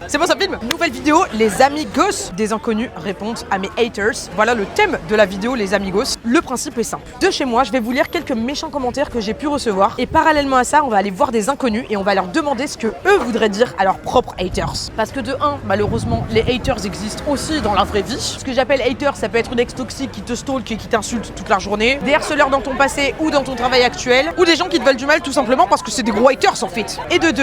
C'est bon, ça filme. Nouvelle vidéo, les amigos des inconnus répondent à mes haters. Voilà le thème de la vidéo, les amigos. Le principe est simple. De chez moi, je vais vous lire quelques méchants commentaires que j'ai pu recevoir. Et parallèlement à ça, on va aller voir des inconnus et on va leur demander ce que eux voudraient dire à leurs propres haters. Parce que de 1, malheureusement, les haters existent aussi dans la vraie vie. Ce que j'appelle haters, ça peut être une ex toxique qui te stalk et qui t'insulte toute la journée, des harceleurs dans ton passé ou dans ton travail actuel, ou des gens qui te veulent du mal tout simplement parce que c'est des gros haters en fait. Et de 2,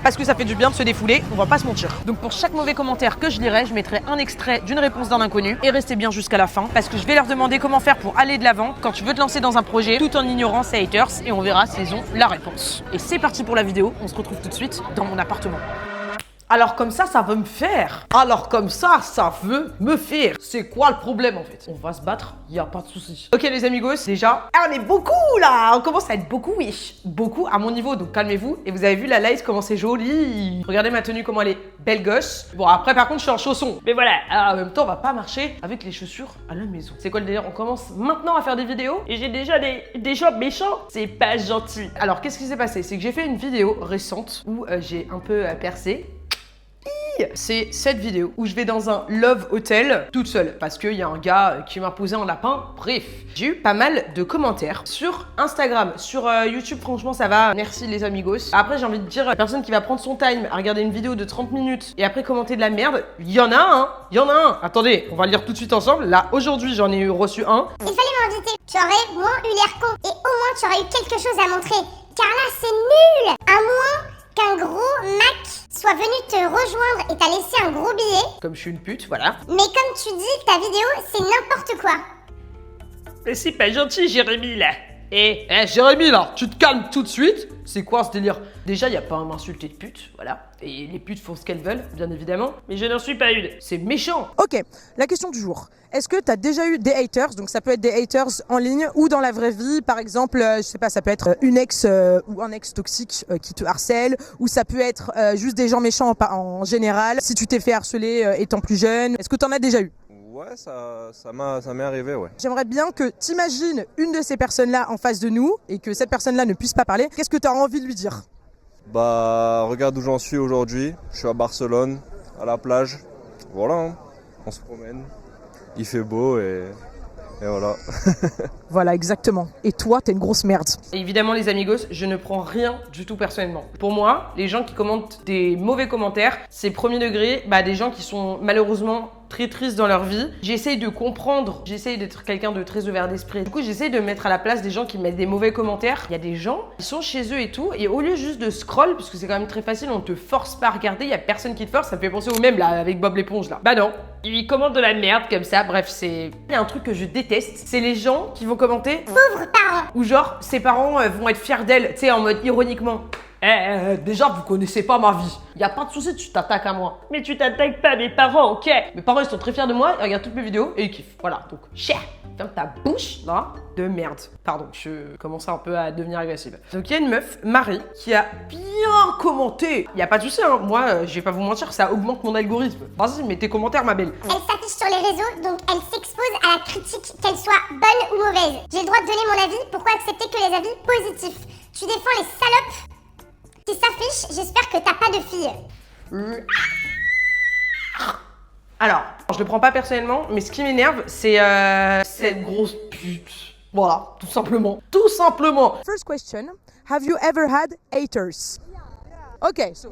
parce que ça fait du bien de se défouler, on va pas se mentir. Donc pour chaque mauvais commentaire que je lirai, je mettrai un extrait d'une réponse d'un inconnu et restez bien jusqu'à la fin parce que je vais leur demander comment faire pour aller de l'avant quand tu veux te lancer dans un projet tout en ignorant ces haters et on verra s'ils ont la réponse. Et c'est parti pour la vidéo, on se retrouve tout de suite dans mon appartement. Alors comme ça veut me faire. Alors comme ça veut me faire. C'est quoi le problème en fait? On va se battre, y a pas de souci. Ok les amigos, déjà, on est beaucoup là. On commence à être beaucoup, oui. Beaucoup à mon niveau, donc calmez-vous. Et vous avez vu la light comment c'est joli. Regardez ma tenue comment elle est belle gosse. Bon après par contre je suis en chaussons. Mais voilà, alors, en même temps on va pas marcher avec les chaussures à la maison. C'est quoi le délire? On commence maintenant à faire des vidéos et j'ai déjà des gens méchants. C'est pas gentil. Alors qu'est-ce qui s'est passé? C'est que j'ai fait une vidéo récente où j'ai un peu percé. C'est cette vidéo où je vais dans un love hotel toute seule parce qu'il y a un gars qui m'a posé un lapin. Bref, j'ai eu pas mal de commentaires sur Instagram, sur YouTube. Franchement, ça va. Merci les amigos. Après, j'ai envie de dire, la personne qui va prendre son time à regarder une vidéo de 30 minutes et après commenter de la merde, il y en a un. Il y en a un. Attendez, on va le lire tout de suite ensemble. Là, aujourd'hui, j'en ai reçu un. Il fallait m'inviter. Tu aurais moins eu l'air con et au moins tu aurais eu quelque chose à montrer. Car là, c'est nul. À moins qu'un gros Mac soit venu te rejoindre et t'a laissé un gros billet. Comme je suis une pute, voilà. Mais comme tu dis, ta vidéo, c'est n'importe quoi. Mais c'est pas gentil, Jérémy, là. Eh Jérémy, là, tu te calmes tout de suite. C'est quoi ce délire? Déjà, y a pas à m'insulter de pute, voilà. Et les putes font ce qu'elles veulent, bien évidemment. Mais je n'en suis pas une. C'est méchant. Ok, la question du jour. Est-ce que tu as déjà eu des haters? Donc ça peut être des haters en ligne ou dans la vraie vie. Par exemple, je sais pas, ça peut être une ex ou un ex toxique qui te harcèle. Ou ça peut être juste des gens méchants en général. Si tu t'es fait harceler étant plus jeune. Est-ce que tu en as déjà eu? Ouais, ça m'est arrivé, ouais. J'aimerais bien que tu imagines une de ces personnes-là en face de nous et que cette personne-là ne puisse pas parler. Qu'est-ce que tu as envie de lui dire? Bah, regarde où j'en suis aujourd'hui. Je suis à Barcelone, à la plage. Voilà, hein. On se promène. Il fait beau et voilà. Voilà, exactement. Et toi, t'es une grosse merde. Et évidemment, les amigos, je ne prends rien du tout personnellement. Pour moi, les gens qui commentent des mauvais commentaires, c'est premier degré, des gens qui sont malheureusement très tristes dans leur vie. J'essaye de comprendre, j'essaye d'être quelqu'un de très ouvert d'esprit. Du coup, j'essaye de me mettre à la place des gens qui mettent des mauvais commentaires. Il y a des gens qui sont chez eux et tout, et au lieu juste de scroll, parce que c'est quand même très facile, on te force pas à regarder, il y a personne qui te force, ça me fait penser au même là, avec Bob l'éponge là. Bah non, ils commentent de la merde comme ça, bref, c'est... Il y a un truc que je déteste, c'est les gens qui vont commenter Pauvres parents. ou genre, ses parents vont être fiers d'elle, tu sais, en mode ironiquement. Déjà, vous connaissez pas ma vie. Y a pas de souci, tu t'attaques à moi. Mais tu t'attaques pas à mes parents, ok? Mes parents, ils sont très fiers de moi, ils regardent toutes mes vidéos et ils kiffent. Voilà, donc, cher, ferme ta bouche, là, de merde. Pardon, je commence un peu à devenir agressive. Donc, il y a une meuf, Marie, qui a bien commenté. Y a pas de souci, hein. Moi, je vais pas vous mentir, ça augmente mon algorithme. Vas-y, mets tes commentaires, ma belle. Elle s'affiche sur les réseaux, donc elle s'expose à la critique, qu'elle soit bonne ou mauvaise. J'ai le droit de donner mon avis, pourquoi accepter que les avis positifs? Tu défends les salopes qui s'affichent, j'espère que t'as pas de filles. Alors, je le prends pas personnellement, mais ce qui m'énerve, c'est cette grosse pute. Voilà, tout simplement. Tout simplement. First question, have you ever had haters? Okay, so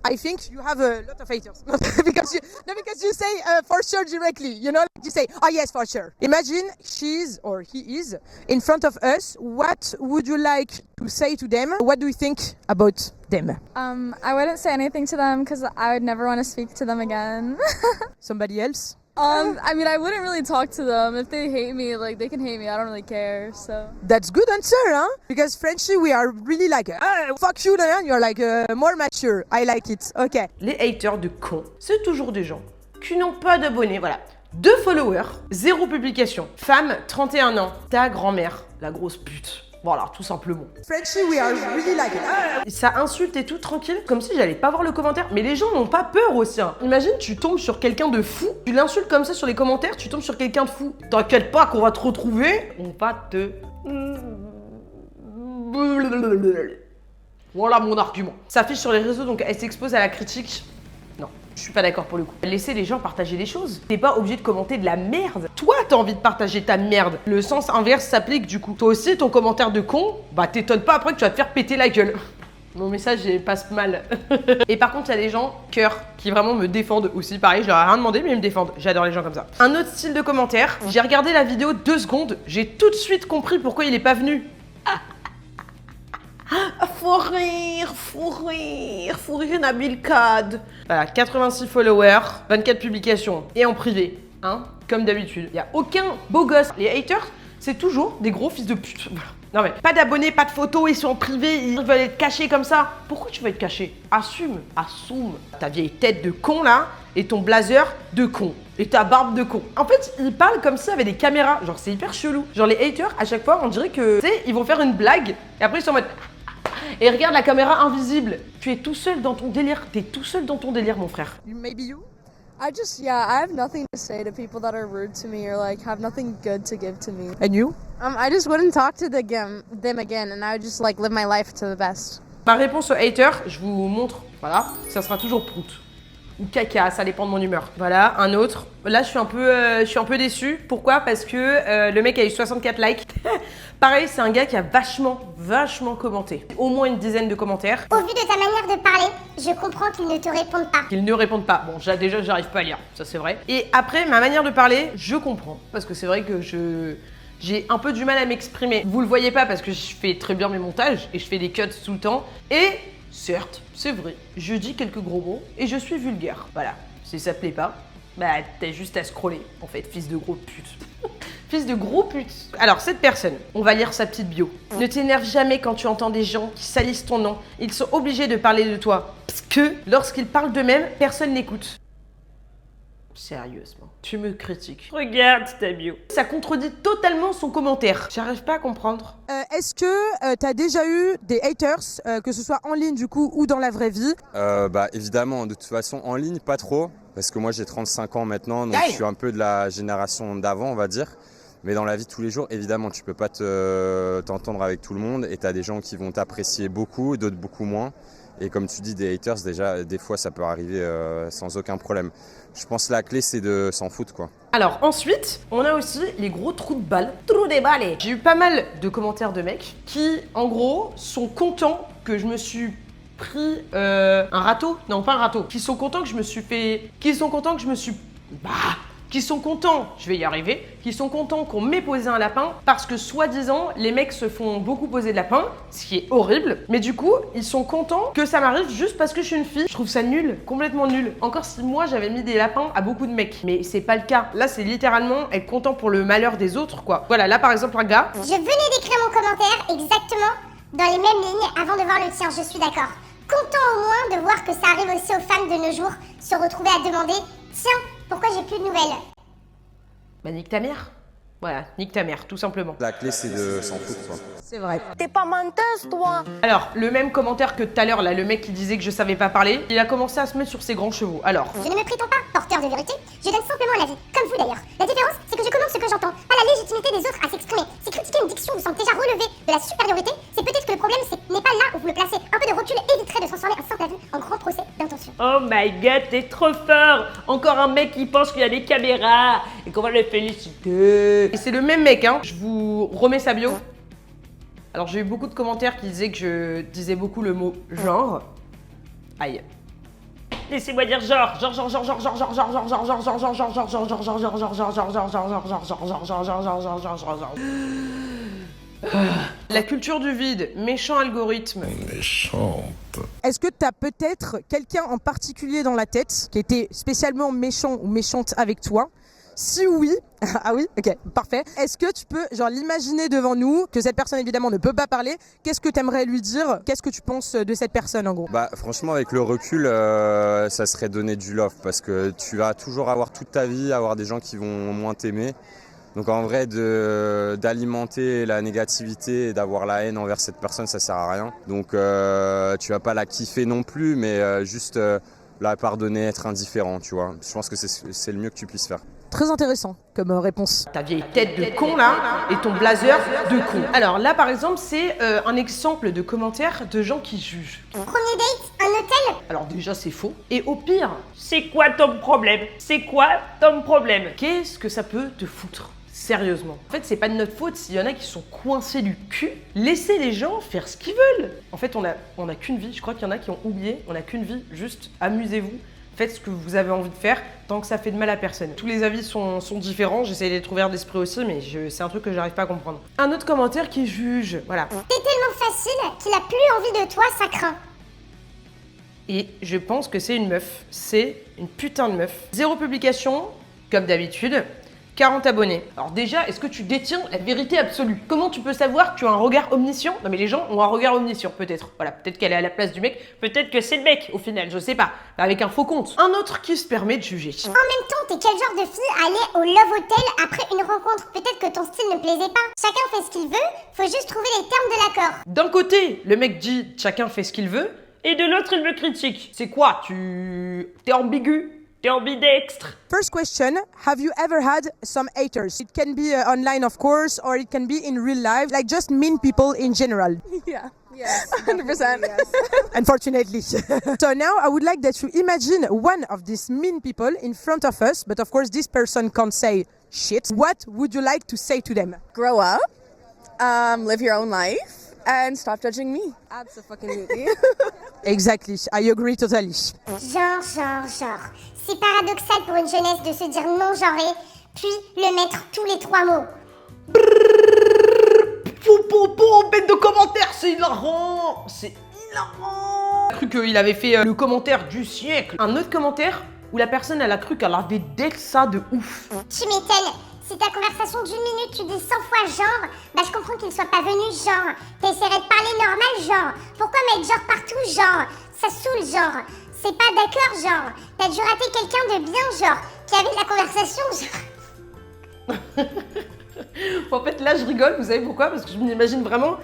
I think you have a lot of haters. because you say for sure directly, you know, you say, oh yes, for sure. Imagine she's or he is in front of us. What would you like to say to them? What do you think about them? I wouldn't say anything to them because I would never want to speak to them again. Somebody else? I mean, I wouldn't really talk to them. If they hate me, like, they can hate me. I don't really care, so. That's good answer, huh? Because Frenchie, we are really like, fuck you, and you're like more mature. I like it. Okay. Les haters de cons, c'est toujours des gens qui n'ont pas d'abonnés, voilà. 2 followers, 0 publication. Femme, 31 ans. Ta grand-mère, la grosse pute. Voilà, tout simplement. Frenchie, we are really like it. Ça insulte et tout, tranquille, comme si j'allais pas voir le commentaire. Mais les gens n'ont pas peur aussi, hein. Imagine, tu tombes sur quelqu'un de fou, tu l'insultes comme ça sur les commentaires, tu tombes sur quelqu'un de fou. T'inquiète pas qu'on va te retrouver, on va te... Voilà mon argument. Ça fiche sur les réseaux, donc elle s'expose à la critique. Non, je suis pas d'accord pour le coup. Laissez les gens partager les choses. T'es pas obligé de commenter de la merde. Toi, t'as envie de partager ta merde. Le sens inverse s'applique du coup. Toi aussi, ton commentaire de con, bah t'étonnes pas après que tu vas te faire péter la gueule. Mon message passe mal. Et par contre, il y a des gens, cœur, qui vraiment me défendent aussi. Pareil, je leur ai rien demandé, mais ils me défendent. J'adore les gens comme ça. Un autre style de commentaire. J'ai regardé la vidéo 2 secondes. J'ai tout de suite compris pourquoi il est pas venu. Faut rire, Nabil Kad. Voilà, 86 followers, 24 publications. Et en privé, hein, comme d'habitude. Il n'y a aucun beau gosse. Les haters, c'est toujours des gros fils de pute. Voilà. Non mais, pas d'abonnés, pas de photos, ils sont en privé, ils veulent être cachés comme ça. Pourquoi tu veux être caché? Assume. Ta vieille tête de con là, et ton blazer de con. Et ta barbe de con. En fait, ils parlent comme s'il y avait des caméras. Genre, c'est hyper chelou. Genre, les haters, à chaque fois, on dirait que, tu sais, ils vont faire une blague, et après ils sont en mode... Et regarde la caméra invisible. Tu es tout seul dans ton délire. T'es tout seul dans ton délire, mon frère. Maybe you? I have nothing to say to people that are rude to me or like have nothing good to give to me. And you? I just wouldn't talk to them again, and I would just like live my life to the best. Ma réponse aux haters, je vous montre. Voilà, ça sera toujours prout. Ou caca, ça dépend de mon humeur. Voilà, un autre. Là, je suis un peu déçue. Pourquoi? Parce que le mec a eu 64 likes. Pareil, c'est un gars qui a vachement commenté. Au moins une dizaine de commentaires. Au vu de ta manière de parler, je comprends qu'ils ne te répondent pas. Qu'ils ne répondent pas. Bon, déjà, j'arrive pas à lire. Ça, c'est vrai. Et après, ma manière de parler, je comprends. Parce que c'est vrai que j'ai un peu du mal à m'exprimer. Vous le voyez pas parce que je fais très bien mes montages et je fais des cuts tout le temps. Et certes, c'est vrai, je dis quelques gros mots et je suis vulgaire. Voilà, si ça te plaît pas, bah t'as juste à scroller, en fait, fils de gros pute. Fils de gros pute. Alors, cette personne, on va lire sa petite bio. Ne t'énerve jamais quand tu entends des gens qui salissent ton nom. Ils sont obligés de parler de toi. Parce que, lorsqu'ils parlent d'eux-mêmes, personne n'écoute. Sérieusement, tu me critiques. Regarde ta bio. Ça contredit totalement son commentaire. J'arrive pas à comprendre. Est-ce que t'as déjà eu des haters, que ce soit en ligne du coup ou dans la vraie vie? Bah évidemment, de toute façon en ligne pas trop, parce que moi j'ai 35 ans maintenant, donc je suis un peu de la génération d'avant on va dire. Mais dans la vie de tous les jours, évidemment, tu peux pas t'entendre avec tout le monde et t'as des gens qui vont t'apprécier beaucoup, d'autres beaucoup moins. Et comme tu dis, des haters, déjà, des fois, ça peut arriver sans aucun problème. Je pense que la clé, c'est de s'en foutre, quoi. Alors ensuite, on a aussi les gros trous de balles. Trous des balles. J'ai eu pas mal de commentaires de mecs qui, en gros, sont contents que je me suis pris un râteau. Non, pas un râteau. Qui sont contents que je me suis fait... Qui sont contents que je me suis... Qui sont contents, je vais y arriver, qui sont contents qu'on m'ait posé un lapin parce que soi-disant, les mecs se font beaucoup poser de lapin, ce qui est horrible. Mais du coup, ils sont contents que ça m'arrive juste parce que je suis une fille. Je trouve ça nul, complètement nul. Encore si moi, j'avais mis des lapins à beaucoup de mecs. Mais c'est pas le cas. Là, c'est littéralement être content pour le malheur des autres, quoi. Voilà, là, par exemple, un gars... Je venais d'écrire mon commentaire exactement dans les mêmes lignes avant de voir le tien, je suis d'accord. Content au moins de voir que ça arrive aussi aux femmes de nos jours, se retrouver à demander « Tiens, pourquoi j'ai plus de nouvelles ?» Bah nique ta mère. Voilà, nique ta mère, tout simplement. La clé, c'est de s'en foutre, quoi. C'est vrai. T'es pas menteuse, toi. Alors, le même commentaire que tout à l'heure, là, le mec qui disait que je savais pas parler, il a commencé à se mettre sur ses grands chevaux. Alors, Je ne me prétends pas porteur de vérité, je donne simplement l'avis, comme vous d'ailleurs. La différence, c'est que je commente ce que j'entends, pas la légitimité des autres à s'exprimer. Si critiquer une diction vous semble déjà relever de la supériorité, c'est peut-être que le problème n'est pas là où vous le placez. Un peu de recul éviterait de transformer un simple avis en grand procès d'intention. Oh my god, t'es trop fort. Encore un mec qui pense qu'il y a des caméras et qu'on va le féliciter. et c'est le même mec, hein. Je vous remets sa bio. Alors, j'ai eu beaucoup de commentaires qui disaient que je disais beaucoup le mot genre. Aïe. Laissez-moi dire genre. La culture du vide, méchant algorithme. Est-ce que t'as peut-être quelqu'un en particulier dans la tête qui était spécialement méchant ou méchante avec toi? Si oui, ah oui, ok, parfait. Est-ce que tu peux genre l'imaginer devant nous, que cette personne évidemment ne peut pas parler? Qu'est-ce que tu aimerais lui dire? Qu'est-ce que tu penses de cette personne en gros? Bah franchement, avec le recul, ça serait donner du love parce que tu vas toujours avoir toute ta vie, avoir des gens qui vont moins t'aimer. Donc en vrai, d'alimenter la négativité et d'avoir la haine envers cette personne, ça sert à rien. Donc tu vas pas la kiffer non plus, mais juste la pardonner, être indifférent, tu vois. Je pense que c'est le mieux que tu puisses faire. Très intéressant comme réponse. Ta vieille tête de con là et ton blazer de con. Alors là par exemple c'est un exemple de commentaire de gens qui jugent. Premier date, un hôtel. Alors déjà c'est faux. Et au pire, C'est quoi ton problème? C'est quoi ton problème? qu'est-ce que ça peut te foutre? Sérieusement. En fait, c'est pas de notre faute s'il y en a qui sont coincés du cul. Laissez les gens faire ce qu'ils veulent. En fait, on a qu'une vie. Je crois qu'il y en a qui ont oublié. On a qu'une vie. Juste amusez-vous. Faites ce que vous avez envie de faire tant que ça fait de mal à personne. Tous les avis sont différents. J'essaie d'être ouvert d'esprit aussi, mais c'est un truc que j'arrive pas à comprendre. Un autre commentaire qui juge. Voilà. T'es tellement facile qu'il a plus envie de toi, ça craint. Et je pense que c'est une meuf. C'est une putain de meuf. 0 publication, comme d'habitude. 40 abonnés. Alors déjà, est-ce que tu détiens la vérité absolue? Comment tu peux savoir que tu as un regard omniscient? Non mais les gens ont un regard omniscient, peut-être. Voilà, peut-être qu'elle est à la place du mec, peut-être que c'est le mec au final, je sais pas. Avec un faux compte. Un autre qui se permet de juger. En même temps, t'es quel genre de fille à aller au Love Hotel après une rencontre? Peut-être que ton style ne plaisait pas. Chacun fait ce qu'il veut, faut juste trouver les termes de l'accord. D'un côté, le mec dit chacun fait ce qu'il veut, Et de l'autre, il me critique. c'est quoi? T'es ambigu? T'es ambidextre. First question, have you ever had some haters? It can be online, of course, or it can be in real life, like just mean people in general. Yeah. Yes. 100%. Yes. Unfortunately. So now I would like that you imagine one of these mean people in front of us, but of course this person can't say shit. What would you like to say to them? Grow up, live your own life, and stop judging me. Absolutely. Exactly, I agree totally. Genre. C'est paradoxal pour une jeunesse de se dire non-genré, puis le mettre tous les 3 mots. Bête de commentaires, c'est hilarant! C'est hilarant! J'ai cru qu'il avait fait le commentaire du siècle. Un autre commentaire où la personne elle a cru qu'elle avait d'être ça de ouf. Tu m'étonnes. Si ta conversation d'1 minute, tu dis 100 fois genre, bah je comprends qu'il soit pas venu genre. T'essaierais de parler normal genre. Pourquoi mettre genre partout genre? Ça saoule genre. C'est pas d'accord genre. T'as dû rater quelqu'un de bien genre, qui avait de la conversation genre. En fait là je rigole, vous savez pourquoi? Parce que je m'imagine vraiment,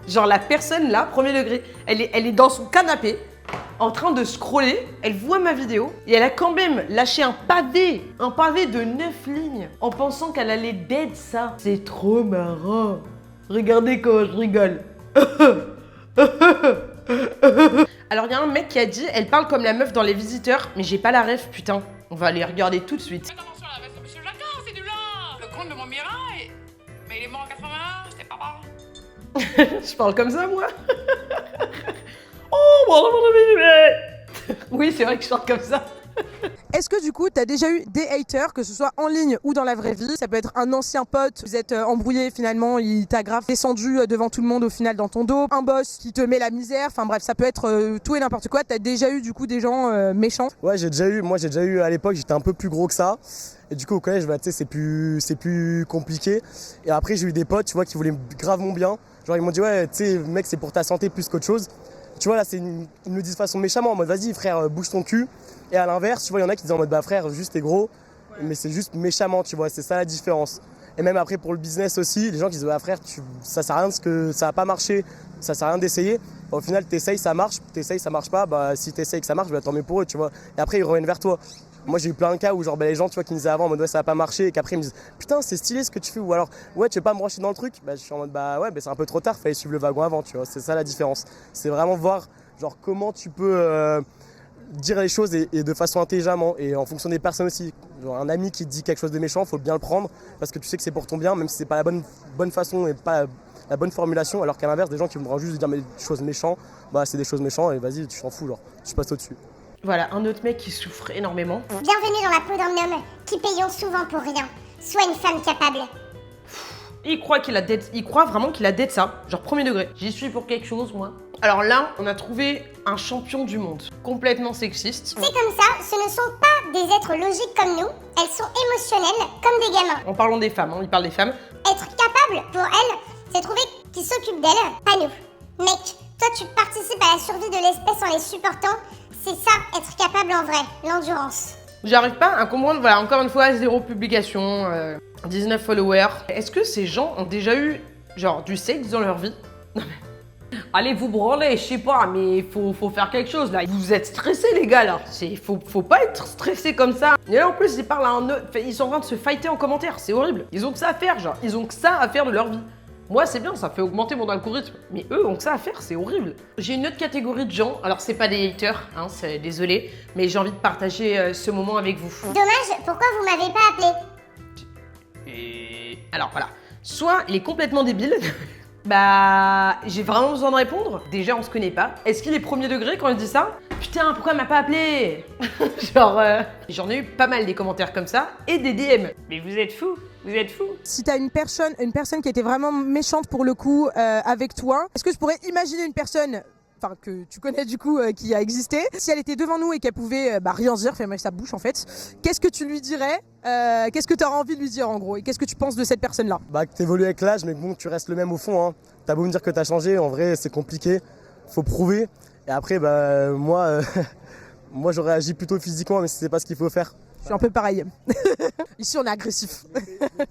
genre la personne là, premier degré, elle est dans son canapé, en train de scroller, elle voit ma vidéo et elle a quand même lâché un pavé de 9 lignes en pensant qu'elle allait dead ça. C'est trop marrant. Regardez comment je rigole. Alors il y a un mec qui a dit, elle parle comme la meuf dans Les Visiteurs, mais j'ai pas la ref, putain. On va aller regarder tout de suite. Attention à la veste de Monsieur Jacquin, c'est du lin. Le comte de Montmirail, mais il est mort en 81, c'était pas mal. Je parle comme ça moi. Oh, bon, oui, c'est vrai que je parle comme ça. Est-ce que du coup, tu as déjà eu des haters, que ce soit en ligne ou dans la vraie vie? Ça peut être un ancien pote, vous êtes embrouillé finalement, il t'a grave descendu devant tout le monde au final dans ton dos. Un boss qui te met la misère, enfin bref, ça peut être tout et n'importe quoi. Tu as déjà eu du coup des gens méchants? Ouais, j'ai déjà eu à l'époque, j'étais un peu plus gros que ça. Et du coup au collège, bah, tu sais, c'est plus compliqué. Et après j'ai eu des potes, tu vois, qui voulaient grave mon bien. Genre ils m'ont dit ouais, tu sais mec, c'est pour ta santé plus qu'autre chose. Tu vois là, ils me le disent de façon méchamment en mode vas-y frère, bouge ton cul. Et à l'inverse, tu vois, il y en a qui disent en mode bah frère, juste t'es gros, mais c'est juste méchamment, tu vois, c'est ça la différence. Et même après pour le business aussi, les gens qui disent bah frère, ça sert à rien parce que ça va pas marcher, ça sert à rien d'essayer. Au final, t'essayes, ça marche pas, bah si t'essayes que ça marche, bah tant mieux pour eux, tu vois. Et après ils reviennent vers toi. Moi j'ai eu plein de cas où genre bah, les gens tu vois qui me disaient avant en mode ouais ça va pas marcher et qu'après ils me disent putain c'est stylé ce que tu fais ou alors ouais tu veux pas me brancher dans le truc, bah je suis en mode bah ouais bah, c'est un peu trop tard, fallait suivre le wagon avant, tu vois, c'est ça la différence. C'est vraiment voir genre comment tu peux dire les choses et de façon intelligemment et en fonction des personnes aussi. Genre un ami qui te dit quelque chose de méchant, faut bien le prendre parce que tu sais que c'est pour ton bien, même si c'est pas la bonne façon et pas la bonne formulation, alors qu'à l'inverse des gens qui voudront juste dire des choses méchantes, bah c'est des choses méchantes et vas-y tu t'en fous, genre tu passes au-dessus. Voilà, un autre mec qui souffre énormément. Bienvenue dans la peau d'un homme qui payons souvent pour rien. Sois une femme capable. Il croit vraiment qu'il a dead ça, genre premier degré. J'y suis pour quelque chose, moi. Alors là, on a trouvé un champion du monde, complètement sexiste. C'est comme ça, ce ne sont pas des êtres logiques comme nous, elles sont émotionnelles comme des gamins. En parlant des femmes, il parle des femmes. Être capable, pour elles, c'est trouver qui s'occupe d'elles, pas nous. Mec, toi tu participes à la survie de l'espèce en les supportant, c'est ça, être capable en vrai, l'endurance. J'arrive pas à comprendre, voilà, encore une fois, 0 publication, 19 followers. Est-ce que ces gens ont déjà eu, genre, du sexe dans leur vie? Non mais... allez vous branler, je sais pas, mais faut faire quelque chose là. Vous êtes stressés les gars là. Faut pas être stressé comme ça. Et là en plus ils parlent à un autre, ils sont en train de se fighter en commentaire, c'est horrible. Ils ont que ça à faire, genre, ils ont que ça à faire de leur vie. Moi c'est bien, ça fait augmenter mon algorithme, mais eux ont que ça à faire, c'est horrible. J'ai une autre catégorie de gens, alors c'est pas des haters, hein, désolé, mais j'ai envie de partager ce moment avec vous. Dommage, pourquoi vous m'avez pas appelé? Et alors voilà, soit il est complètement débile, bah j'ai vraiment besoin de répondre. Déjà on se connaît pas. Est-ce qu'il est premier degré quand il dit ça? Putain, pourquoi elle m'a pas appelé? Genre, j'en ai eu pas mal des commentaires comme ça et des DM. Mais vous êtes fous, vous êtes fous. Si t'as une personne qui était vraiment méchante pour le coup avec toi, est-ce que je pourrais imaginer une personne, enfin que tu connais du coup, qui a existé, si elle était devant nous et qu'elle pouvait rien dire, fermer sa bouche en fait, qu'est-ce que tu lui dirais? Qu'est-ce que tu auras envie de lui dire en gros? Et qu'est-ce que tu penses de cette personne-là? Bah que t'évolues avec l'âge, mais bon, tu restes le même au fond. Hein. T'as beau me dire que t'as changé, en vrai c'est compliqué, faut prouver. Et après, bah moi, moi j'aurais agi plutôt physiquement, mais c'est pas ce qu'il faut faire. Je suis un peu pareil. Ici on est agressif.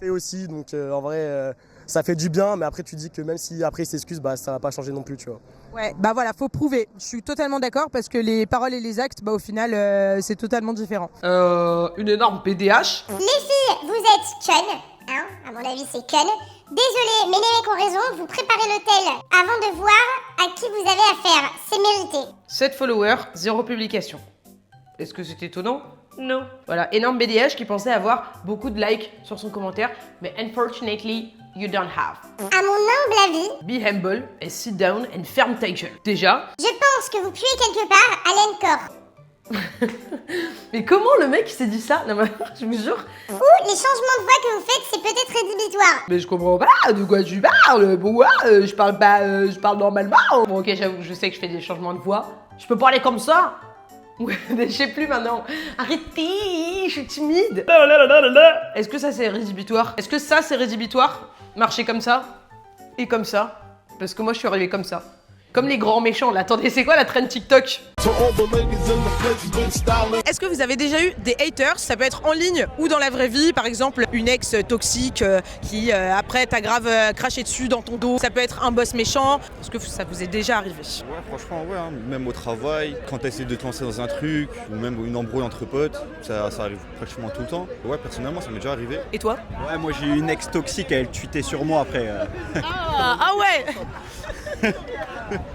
Et aussi, donc en vrai, ça fait du bien, mais après tu dis que même si après il s'excuse, bah ça va pas changer non plus, tu vois. Ouais, bah voilà, faut prouver. Je suis totalement d'accord parce que les paroles et les actes, bah au final, c'est totalement différent. Une énorme PDH. Les filles, vous êtes connes, hein, à mon avis c'est connes. Désolé, mais les mecs ont raison, vous préparez l'hôtel avant de voir à qui vous avez affaire, c'est mérité. 7 followers, 0 publication. Est-ce que c'est étonnant? Non. Voilà, énorme BDH qui pensait avoir beaucoup de likes sur son commentaire, mais unfortunately, you don't have. À mon humble avis, Be humble and sit down and ferme ta gueule. Déjà. je pense que vous puez quelque part à l'Encore. Mais comment le mec s'est dit ça? Non mais je vous jure. Ou les changements de voix que vous faites, c'est peut-être rédhibitoire. Mais je comprends pas de quoi tu parles. Bon, je parle pas, je parle normalement. Bon ok, j'avoue, je sais que je fais des changements de voix. Je peux parler comme ça? Ouais, mais je sais plus maintenant. Arrêtez, je suis timide. Est-ce que ça c'est rédhibitoire? Est-ce que ça c'est rédhibitoire? Marcher comme ça et comme ça? Parce que moi je suis arrivée comme ça. Comme les grands méchants là. Attendez, c'est quoi la trend TikTok? Est-ce que vous avez déjà eu des haters? Ça peut être en ligne ou dans la vraie vie, par exemple une ex toxique qui après t'a grave craché dessus dans ton dos. Ça peut être un boss méchant. Est-ce que ça vous est déjà arrivé? Ouais, franchement, ouais, hein. Même au travail, quand tu essaies de te lancer dans un truc, ou même une embrouille entre potes, ça arrive pratiquement tout le temps. Ouais, personnellement, ça m'est déjà arrivé. Et toi? Ouais, moi j'ai eu une ex toxique, elle tweetait sur moi après. Ah ouais.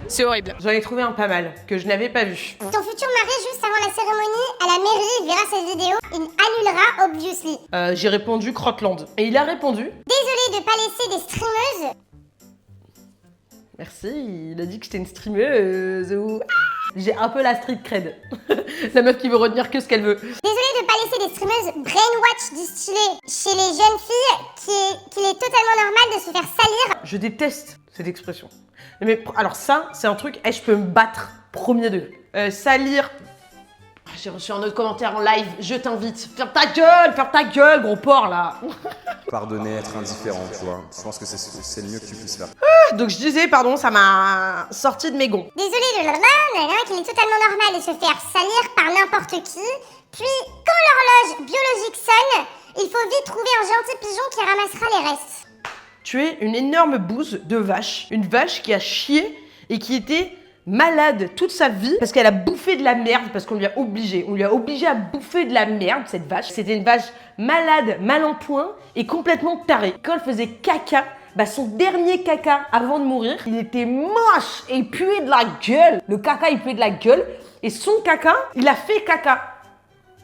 C'est horrible. J'en ai trouvé un pas mal que je n'avais pas vu. Ton futur mari, juste avant la cérémonie, à la mairie, il verra cette vidéo, il annulera, obviously. J'ai répondu Crotland. Et il a répondu. Désolé de pas laisser des streameuses. Merci, il a dit que j'étais une streameuse ou... J'ai un peu la street cred. La meuf qui veut retenir que ce qu'elle veut. Désolé de pas laisser des streameuses brainwash distillées chez les jeunes filles qu'il est totalement normal de se faire salir. Je déteste cette expression. Mais alors ça, c'est un truc, je peux me battre premier degré. Salir. J'ai reçu un autre commentaire en live, je t'invite. Ferme ta gueule, gros porc là. Pardonner, être indifférent, tu vois. Je pense que c'est le mieux que tu puisses faire. Donc je disais, pardon, ça m'a sorti de mes gonds. Désolé de qu'il est totalement normal de se faire salir par n'importe qui. Puis, quand l'horloge biologique sonne, il faut vite trouver un gentil pigeon qui ramassera les restes. Tu es une énorme bouse de vache. Une vache qui a chié et qui était malade toute sa vie parce qu'elle a bouffé de la merde, parce qu'on lui a obligé. On lui a obligé à bouffer de la merde, cette vache. C'était une vache malade, mal en point et complètement tarée. Quand elle faisait caca, bah son dernier caca avant de mourir, il était moche et il puait de la gueule. Le caca, il puait de la gueule. Et son caca, il a fait caca.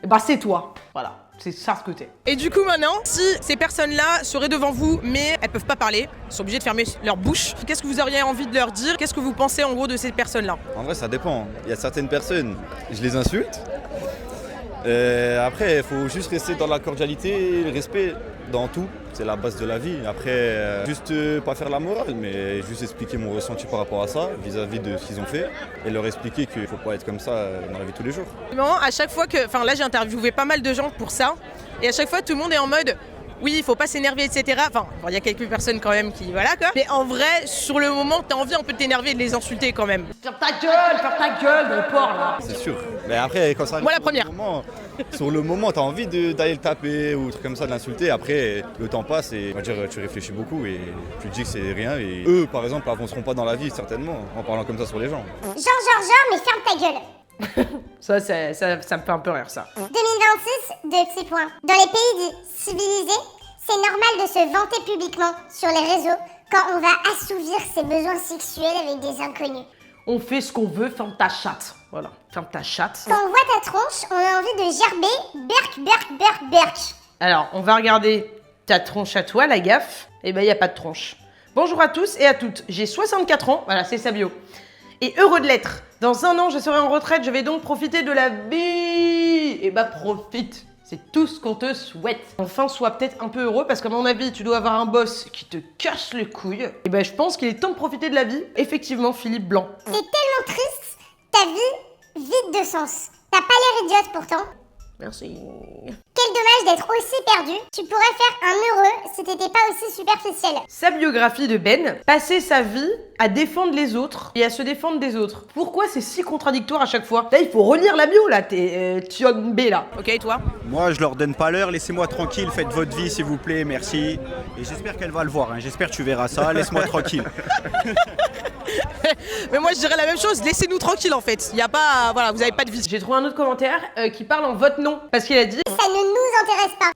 Et bah c'est toi. Voilà. C'est ça ce que t'es. Et du coup maintenant, si ces personnes-là seraient devant vous, mais elles peuvent pas parler, elles sont obligées de fermer leur bouche, qu'est-ce que vous auriez envie de leur dire? Qu'est-ce que vous pensez en gros de ces personnes-là? En vrai, ça dépend. Il y a certaines personnes, je les insulte. Après, il faut juste rester dans la cordialité, le respect dans tout. C'est la base de la vie. Après, juste pas faire la morale, mais juste expliquer mon ressenti par rapport à ça, vis-à-vis de ce qu'ils ont fait, et leur expliquer qu'il faut pas être comme ça dans la vie de tous les jours. À chaque fois que, enfin là j'ai interviewé pas mal de gens pour ça, et à chaque fois tout le monde est en mode oui, il faut pas s'énerver, etc. Enfin, il y a quelques personnes quand même qui, voilà quoi. Mais en vrai, sur le moment, t'as envie un peu de t'énerver et de les insulter quand même. Ferme ta gueule, mon porc là. C'est sûr. Mais après, quand ça arrive... Moi la première. Sur le moment, t'as envie d'aller le taper ou truc comme ça, de l'insulter. Après, le temps passe et on va dire, tu réfléchis beaucoup et tu te dis que c'est rien. Et eux, par exemple, avanceront pas dans la vie, certainement, en parlant comme ça sur les gens. Genre, mais ferme ta gueule. Ça me fait un peu rire, ça. 2026, 2 petits points. Dans les pays dits civilisés, c'est normal de se vanter publiquement sur les réseaux quand on va assouvir ses besoins sexuels avec des inconnus. On fait ce qu'on veut, ferme ta chatte. Voilà, ferme ta chatte. Quand on voit ta tronche, on a envie de gerber, berk. Alors, on va regarder ta tronche à toi, la gaffe. Eh ben, il n'y a pas de tronche. Bonjour à tous et à toutes. J'ai 64 ans, voilà, c'est sa bio. Et heureux de l'être. Dans 1 an, je serai en retraite, je vais donc profiter de la vie. Eh ben, profite. C'est tout ce qu'on te souhaite. Enfin, sois peut-être un peu heureux parce qu'à mon avis, tu dois avoir un boss qui te casse les couilles. Et ben, je pense qu'il est temps de profiter de la vie. Effectivement, Philippe Blanc. C'est tellement triste, ta vie vide de sens. T'as pas l'air idiote pourtant. Merci. Quel dommage d'être aussi perdu. Tu pourrais faire un heureux si t'étais pas aussi superficiel. Sa biographie de Ben, passer sa vie à défendre les autres et à se défendre des autres. Pourquoi c'est si contradictoire à chaque fois? Là, il faut relire la bio, là. T'es Tion B, là. Ok, toi? Moi, je leur donne pas l'heure, laissez-moi tranquille, faites votre vie s'il vous plaît, merci. Et j'espère qu'elle va le voir, hein. J'espère que tu verras ça, laisse-moi tranquille. Mais moi je dirais la même chose, laissez-nous tranquille en fait. Il y a pas, voilà, vous avez pas de vie. J'ai trouvé un autre commentaire qui parle en votre nom. Parce qu'il a dit... Ça ne nous intéresse pas.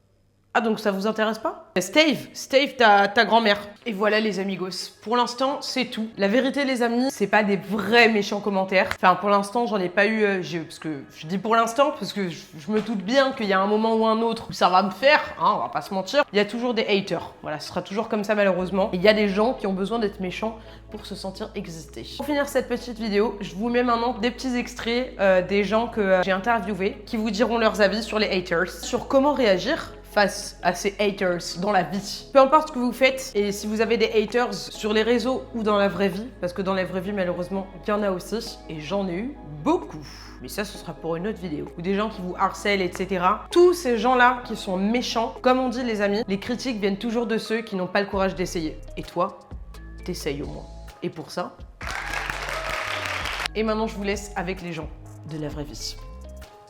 Ah, donc ça vous intéresse pas? Stave, ta grand-mère. Et voilà les amigos. Pour l'instant, c'est tout. La vérité, les amis, c'est pas des vrais méchants commentaires. Enfin, pour l'instant, j'en ai pas eu... parce que je dis pour l'instant, parce que je me doute bien qu'il y a un moment ou un autre où ça va me faire, hein, on va pas se mentir. Il y a toujours des haters. Voilà, ce sera toujours comme ça malheureusement. Et il y a des gens qui ont besoin d'être méchants pour se sentir exister. Pour finir cette petite vidéo, je vous mets maintenant des petits extraits des gens que j'ai interviewés qui vous diront leurs avis sur les haters, sur comment réagir face à ces haters dans la vie. Peu importe ce que vous faites, et si vous avez des haters sur les réseaux ou dans la vraie vie, parce que dans la vraie vie, malheureusement, il y en a aussi, et j'en ai eu beaucoup. Mais ça, ce sera pour une autre vidéo. Ou des gens qui vous harcèlent, etc. Tous ces gens-là qui sont méchants, comme on dit les amis, les critiques viennent toujours de ceux qui n'ont pas le courage d'essayer. Et toi, t'essayes au moins. Et pour ça... Et maintenant, je vous laisse avec les gens de la vraie vie.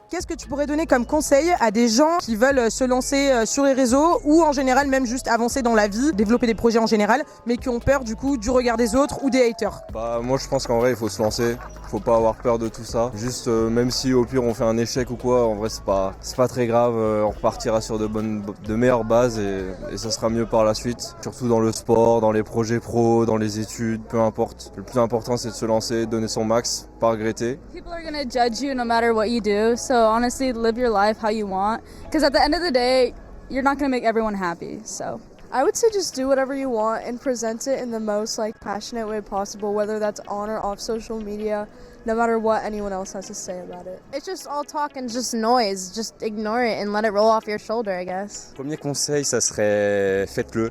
Qu'est-ce que tu pourrais donner comme conseil à des gens qui veulent se lancer sur les réseaux ou en général même juste avancer dans la vie, développer des projets en général, mais qui ont peur du coup du regard des autres ou des haters? Bah moi je pense qu'en vrai il faut se lancer, faut pas avoir peur de tout ça. Juste même si au pire on fait un échec ou quoi, en vrai c'est pas très grave, on repartira sur de meilleures bases et ça sera mieux par la suite. Surtout dans le sport, dans les projets pro, dans les études, peu importe. Le plus important c'est de se lancer, donner son max, pas regretter. People are gonna judge you no matter what you do, so honestly, live your life how you want. Because at the end of the day, you're not gonna make everyone happy. So I would say just do whatever you want and present it in the most passionate way possible, whether that's on or off social media, no matter what anyone else has to say about it. It's just all talk and just noise. Just ignore it and let it roll off your shoulder, I guess. Premier conseil, ça serait faites-le.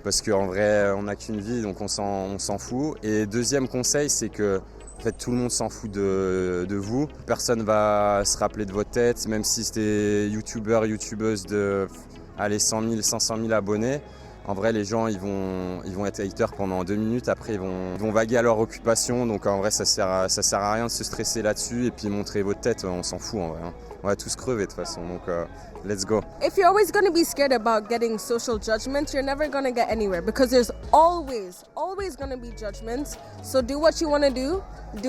Parce qu'en vrai, on n'a qu'une vie, donc on s'en fout. Et deuxième conseil, c'est que en fait, tout le monde s'en fout de vous. Personne va se rappeler de votre tête, même si c'était youtubeur, youtubeuse de 100 000, 500 000 abonnés. En vrai, les gens, ils vont être haters pendant 2 minutes. Après, ils vont vaguer à leur occupation. Donc, en vrai, ça sert à rien de se stresser là-dessus. Et puis, montrer votre tête, on s'en fout, en vrai. Hein. On va tous crever, de toute façon. Donc, let's go. If you're always going to be scared about getting social judgments, you're never going to get anywhere because there's always going to be judgments. So do what you want to do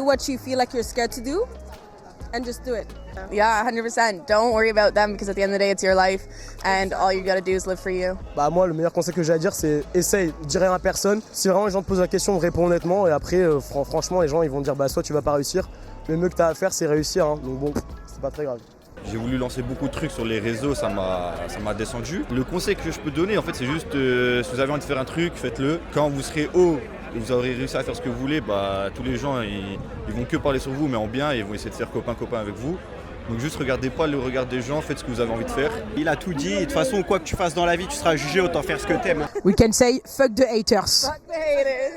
what you feel like you're scared to do, and just do it. Yeah, 100%. Don't worry about them because at the end of the day, it's your life and all you gotta do is live for you. Bah moi, le meilleur conseil que j'ai à dire, c'est essaye, dis rien à personne. Si vraiment les gens te posent la question, réponds honnêtement et après, franchement, les gens ils vont te dire bah soit tu vas pas réussir, mais le mieux que t'as à faire, c'est réussir. Hein. Donc bon, c'est pas très grave. J'ai voulu lancer beaucoup de trucs sur les réseaux, ça m'a descendu. Le conseil que je peux donner, en fait, c'est juste si vous avez envie de faire un truc, faites-le. Quand vous serez haut et vous aurez réussi à faire ce que vous voulez, bah tous les gens ils vont que parler sur vous, mais en bien, et ils vont essayer de faire copain avec vous. Donc juste regardez pas le regard des gens, faites ce que vous avez envie de faire. Il a tout dit, de toute façon, quoi que tu fasses dans la vie, tu seras jugé, autant faire ce que t'aimes. We can say fuck the haters. Fuck the haters.